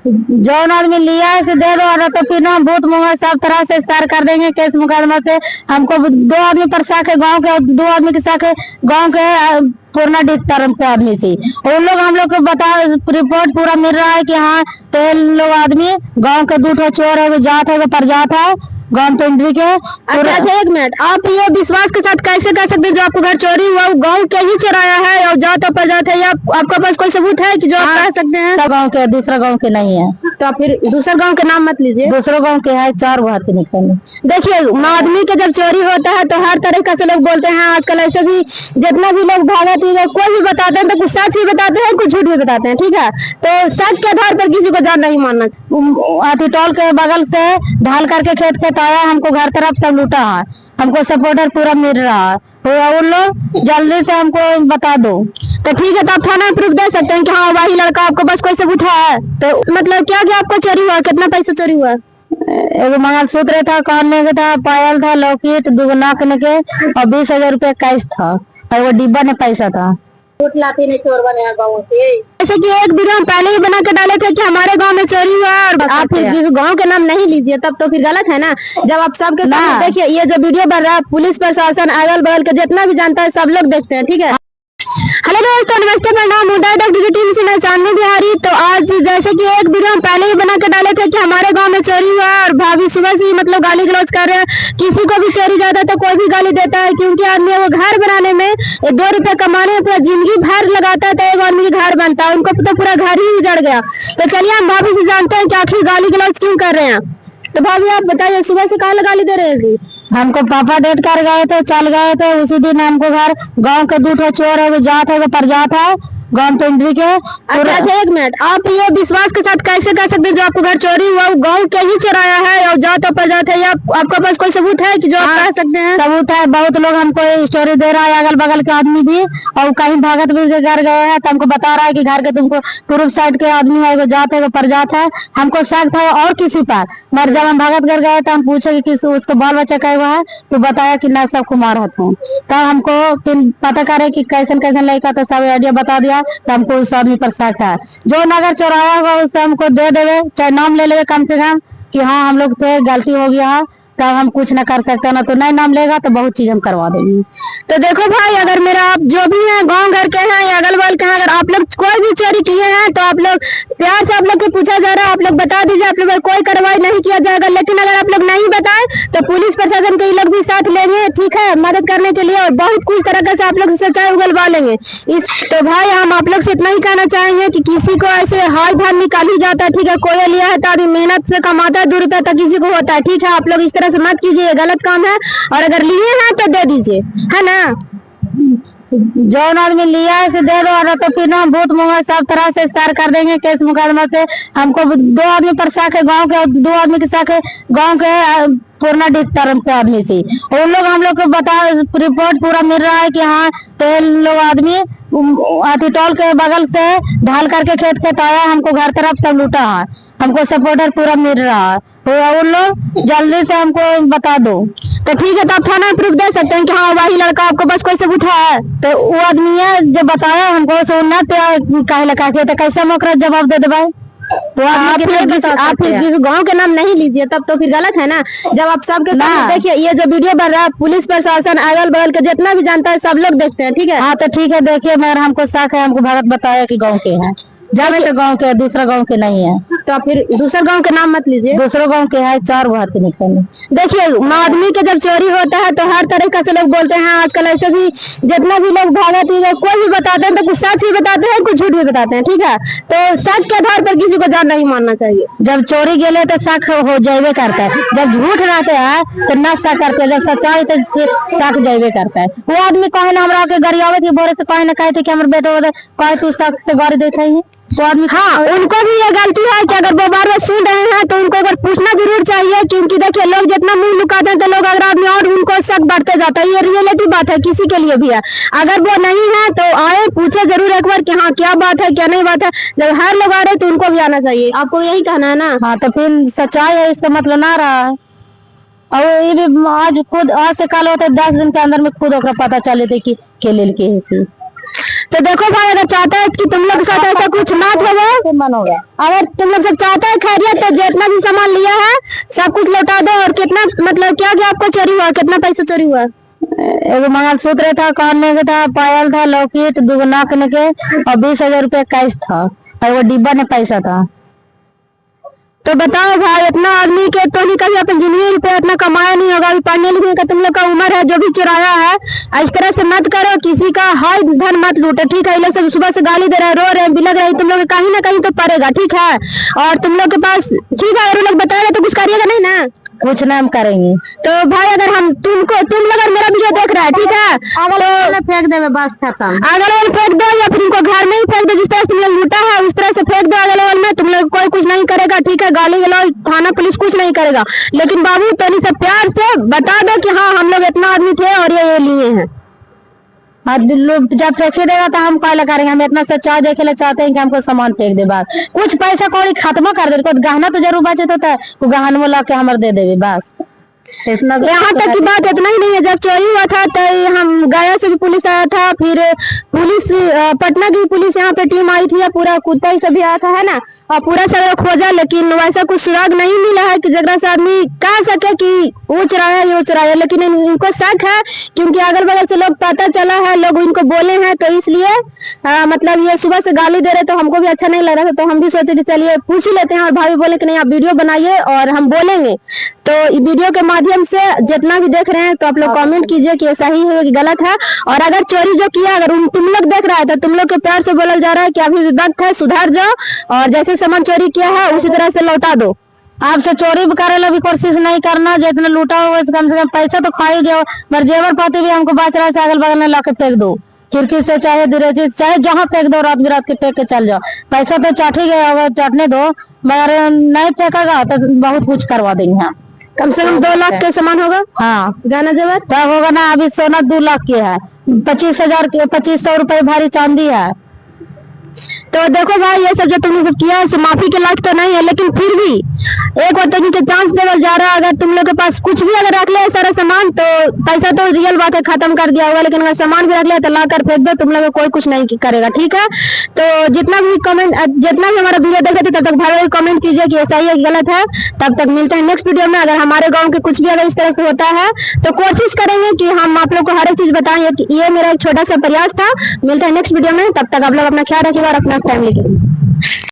जौन आदमी लिया है से दे दो, और तो फिर हम भूत मुंगा सब तरह से स्टार कर देंगे केस मुकदमा से। हमको 2 आदमी पर शक है गांव के, और 2 आदमी के शक है गांव के पूर्णा डिस्टर्म के आदमी से। उन लोग हम लोग को बता रिपोर्ट पूरा मिल रहा है कि हाँ 3 लोग आदमी गांव के 2 चोर है, जात है, परजात है गांव टेंडरी के। अच्छा 1 मिनट, आप ये विश्वास के साथ कैसे कह सकते हैं जो आपको घर चोरी हुआ वो गांव के ही चोराया है और जात अपजात है, या आपके पास कोई सबूत है कि जो आप कह सकते हैं? सब गांव के, दूसरा गांव के नहीं है। तो फिर दूसरा गांव के नाम मत लीजिए। दूसरे गांव के है, 4 भाती निकले। देखिए आदमी के जब चोरी होता है तो हर तरीके से लोग बोलते हैं। आजकल ऐसे भी जितना भी लोग भागत कोई भी बताते हैं तो कुछ सच भी बताते हैं, कुछ झूठ भी बताते हैं, ठीक है। तो सच के आधार पर किसी को जान नहीं मानना। अतिटोल के बगल से ढाल करके खेत खेत आया, हमको घर तरफ सब लूटा है, हमको सपोर्टर पूरा मिल रहा है। तो उन लोग जल्दी से हमको बता दो। तो ठीक है, तो आप थाना में प्रूफ दे सकते हैं कि हाँ वही लड़का, आपके पास कोई सबूत है? तो मतलब क्या क्या आपका चोरी हुआ, कितना पैसा चोरी हुआ? एगो मंगलसूत्र था, कान का था, पायल था, लॉकेट, 2 नाक के, और 20,000 रुपया कैश था, और वो डिब्बा में पैसा था। लाती नहीं चोर बने गाँव से। जैसे कि एक वीडियो हम पहले ही बना के डाले थे कि हमारे गांव में चोरी हुआ, और आप फिर गांव के नाम नहीं लीजिए, तब तो फिर गलत है ना। जब आप सबके देखिए ये जो वीडियो बन रहा है, पुलिस प्रशासन अगल बगल के जितना भी जानता है सब लोग देखते हैं, ठीक है। हेलो दोस्तों, नमस्ते, प्रणाम, मुंडा टीम से मैं चांदनी बिहारी। तो आज जैसे कि एक वीडियो हम पहले ही बना के डाले थे कि हमारे गांव में चोरी हुआ, और भाभी सुबह से मतलब गाली गलौज कर रहे हैं। किसी को भी चोरी जाता है तो कोई भी गाली देता है, क्योंकि आदमी वो घर बनाने में 2 रुपए कमाने में पूरा जिंदगी भर लगाता है, तो एक आदमी का घर बनता है, उनको तो पूरा घर ही उजड़ गया। तो चलिए हम भाभी से जानते हैं कि आखिर गाली गलौज क्यों कर रहे हैं। तो भाभी आप बताइए, सुबह से कहाँ गाली दे रहे हैं? हमको पापा डेट कर गए थे, चल गए थे, उसी दिन हमको घर गांव के 2 चोर है, जात है, परजात है गांव टेंडरी के। अच्छा 1 मिनट, आप ये विश्वास के साथ कैसे कह सकते हैं जो आपको घर चोरी हुआ वो गांव के ही चोराया है और जात अपजात है, या आपके पास कोई सबूत है कि जो आप कह सकते हैं? सबूत है, बहुत लोग हमको स्टोरी दे रहा है, अगल बगल के आदमी भी, और कहीं भागत भी घर गए हैं तो हमको बता रहा है कि घर के तुमको पूर्व साइड के आदमी है, जात है, परजात है। हमको शक था और किसी पर, मगर जब हम भागत घर गए तो हम पूछे कि उसको बाल बच्चा का हुआ है, तो बताया कि नरसा कुमार है। तब हमको पता करे कि कैसन कैसन लड़का, तो सब आइडिया बता दिया। तो हमको उस आदमी पर शक है, जो नगर चौराया होगा उससे हमको दे देवे, चाहे नाम ले लेवे कम से कम कि हाँ हम लोग थे, गलती हो गया है, तब हम कुछ न कर सकते, ना तो नहीं नाम लेगा तो बहुत चीज हम करवा देंगे। तो देखो भाई, अगर मेरा आप जो भी है गांव घर के हैं या अगल बगल के हैं, अगर आप लोग कोई भी चोरी किए हैं तो आप लोग प्यार से आप लोग को पूछा जा रहा है, आप लोग बता दीजिए, आप लोग पर कोई कार्रवाई नहीं किया जाएगा। लेकिन अगर आप लोग नहीं बताए तो पुलिस प्रशासन के लोग भी साथ लेंगे, ठीक है, मदद करने के लिए, और बहुत कुछ तरह से आप लोग सच्चाई उगलवा लेंगे। तो भाई हम आप लोग से इतना ही कहना चाहेंगे कि किसी को ऐसे हाल भाल निकाल ही जाता है, ठीक है। कोई लिया है तो आदमी मेहनत से कमाता है, 2 रुपया तक किसी को होता है, ठीक है। आप लोग इस तरह से मत कीजिए, गलत काम है, और अगर लिए हैं तो दे दीजिए, है ना। जौन आदमी लिया है से दे दो, और तो फिर हम भूत मुंगा सब तरह से स्टार कर देंगे केस मुकदमा से। हमको 2 आदमी पर शक है गांव के, और 2 आदमी के शक है गांव के पूर्णा डिस्टर्म के आदमी से। उन लोग हम लोग को बता रिपोर्ट पूरा मिल रहा है कि हाँ 3 लोग आदमी अतिटोल के बगल से ढाल करके खेत खेत आया, हमको घर तरफ सब लूटा है, हमको सपोर्टर पूरा मिल रहा है। तो उन लोग जल्दी से हमको बता दो। तो ठीक है, तो आप थाना में प्रूफ दे सकते हैं कि हाँ वही लड़का, आपके पास कोई सबूत है? तो वो आदमी है जो बताया हमको, सुनना कहे लगा के, तो कैसे मोकरा जवाब दे दे भाई? तो आप फिर गांव के नाम नहीं लीजिए, तब तो फिर गलत है ना। जब आप सबके देखिए ये जो वीडियो बन रहा है, पुलिस प्रशासन अगल बगल के जितना भी जानता है सब लोग देखते हैं, ठीक है। हाँ तो ठीक है, देखिए मगर हमको शक है, हमको भगत बताया कि गाँव के हैं, जावे तो गाँव के, दूसरा गाँव के नहीं है। तो फिर दूसरा गांव के नाम मत लीजिए। दूसरे गांव के है, 4 भाती निकले। देखिए आदमी के जब चोरी होता है तो हर तरीके से लोग बोलते हैं। आजकल ऐसे भी जितना भी लोग भागत कोई भी बताते हैं, तो कुछ सच भी बताते हैं, कुछ झूठ भी बताते हैं, ठीक है। तो शक के आधार पर किसी को जान नहीं मानना चाहिए। जब चोरी गेले तो शक हो जाए करता है, जब झूठ रहते हैं तो न शक करते हैं, जब सच्चाई तो शक जाए करता है। वो आदमी कहे ना हमरा के गरियावे थी भोरे से, कहे ना कहे थे कि हमारे बेटो कहे तू शक से गाड़ी देते ही तो आदमी। हाँ, उनको भी ये गलती है कि अगर वो बार बार सुन रहे हैं तो उनको अगर पूछना जरूर चाहिए, क्योंकि देखिए लोग जितना मुंह लुकाते हैं तो लोग अगर आदमी और उनको शक बढ़ते जाता है। ये रियलिटी बात है, किसी के लिए भी है। अगर वो नहीं है तो आए, पूछे जरूर एक बार कि हाँ क्या बात है क्या नहीं बात है। जब हर लोग आ रहे तो उनको भी आना चाहिए। आपको यही कहना है ना? हाँ, तो फिर सच्चाई है, इसका मतलब ना रहा है। और ये भी आज खुद आज से कल होते 10 दिन के अंदर में खुद पता चले थे कि के लेल के है। तो देखो भाई, अगर चाहता है कि तुम लोग के साथ ऐसा कुछ ना हो, मन होगा। अगर तुम लोग सब चाहता है खैरियत, तो जितना भी सामान लिया है सब कुछ लौटा दो। और कितना मतलब क्या क्या आपको चोरी हुआ, कितना पैसा चोरी हुआ? एगो मंगलसूत्र था, कान के था, पायल था, लॉकेट, 2 नाक के, और 20,000 रुपया कैश था, और वो डिब्बा में पैसा था। तो बताओ भाई, इतना आदमी के तो नहीं कभी अपनी जिंदगी रुपया इतना कमाया नहीं होगा। अभी पढ़ने लिखने का तुम लोग का उम्र है, जो भी चुराया है इस तरह से मत करो, किसी का हाय धन मत लूटो, ठीक है? ये लोग सब सुबह से गाली दे रहे हैं, रो रहे हैं, बिलक रहे हैं, तुम लोग कहीं ना कहीं तो पड़ेगा, ठीक है? और तुम लोग के पास ठीक है, अगर लोग बताएगा तो कुछ करिएगा नहीं ना? कुछ ना हम करेंगे। तो भाई, अगर हम तुम लोग अगर मेरा वीडियो देख रहा है, ठीक है, तो फेंक देवे, बस खत्म। अगल बगल फेंक दो, या फिर उनको घर में ही फेंक दो। जिस तरह से तुम लोग लूटा है उस तरह से फेंक दो अगल बगल में, तुम लोग कोई कुछ नहीं करेगा, ठीक है? गाली गलौज, थाना पुलिस कुछ नहीं करेगा। लेकिन बाबू तो सब प्यार से बता दो कि हाँ, हम लोग इतना आदमी थे और ये लिए हैं। जब फेंके देगा तो हम क्या करेंगे? हम इतना सच्चाई देखे ला चाहते हैं कि हमको सामान फेंक दे, बस कुछ पैसा कौड़ी खत्म कर दे, कुछ गहना तो जरूर बचे होता है, वो गहना में ला के हमारे दे देवे, बस इतना। यहाँ तक की बात इतना ही नहीं है, जब चोरी हुआ था तो हम गया से भी पुलिस आया था, फिर पुलिस पटना की पुलिस यहाँ पे टीम आई थी, पूरा कुत्ता ही सभी आया था, है ना? और पूरा सब खोजा, लेकिन वैसा कुछ सुराग नहीं मिला है कि जगह से आदमी कह सके कि वो चुराया ये चुराया। लेकिन इनको शक है, क्योंकि अगल बगल से लोग पता चला है, लोग इनको बोले हैं, तो इसलिए मतलब ये सुबह से गाली दे रहे, तो हमको भी अच्छा नहीं लग रहा था। तो हम भी सोचे कि चलिए पूछ ही लेते हैं, और भाभी बोले कि नहीं आप वीडियो बनाइए और हम बोलेंगे। तो वीडियो के माध्यम से जितना भी देख रहे हैं, तो आप लोग कमेंट कीजिए कि सही है कि गलत है। और अगर चोरी जो किया, अगर तुम लोग देख रहा है, तो तुम लोग के प्यार से बोला जा रहा है कि अभी भी वक्त है, सुधार जाओ, और जैसे सामान चोरी किया है उसी तरह से लौटा दो। आपसे चोरी करे ला भी कोशिश नहीं करना, जितना लूटा हुआ कम से कम पैसा तो खा ही गया, मगर जेवर पाती भी हमको बच रहा है, अगल बगल में ला के फेंक दो, खिड़की से चाहे दरवाजे चाहे जहाँ फेंक दो, रात बिरात के फेंक के चल जाओ। पैसा तो चाट ही गया होगा, चाटने दो, मगर नहीं फेंकेगा तो बहुत कुछ करवा देंगे हम। कम से कम 2 लाख के सामान होगा। हाँ, गहना जेवर तब होगा ना। अभी सोना 2 लाख के है, 25,000 के 2500 रुपए भारी चांदी है। तो देखो भाई, ये सब जो तुमने सब किया है माफी के लायक तो नहीं है, लेकिन फिर भी एक बार तुम के चांस देवल जा रहा है। अगर तुम लोग के पास कुछ भी अगर रख ले सारा सामान, तो पैसा तो रियल बात है खत्म कर दिया होगा, लेकिन अगर सामान भी रख ले तो ला कर फेंक दो, तुम लोग कोई कुछ नहीं करेगा, ठीक है? तो जितना भी हमारा वीडियो देखे थे, तब तक भाई कमेंट कीजिए कि सही है कि गलत है। तब तक मिलते हैं नेक्स्ट वीडियो में। अगर हमारे गाँव के कुछ भी अगर इस तरह से होता है, तो कोशिश करेंगे कि हम आप लोग को हर एक चीज बताएंगे। कि ये मेरा एक छोटा सा प्रयास था। मिलते हैं नेक्स्ट वीडियो में, तब तक आप लोग अपना ख्याल रखिएगा और अपना फैमिली के लिए।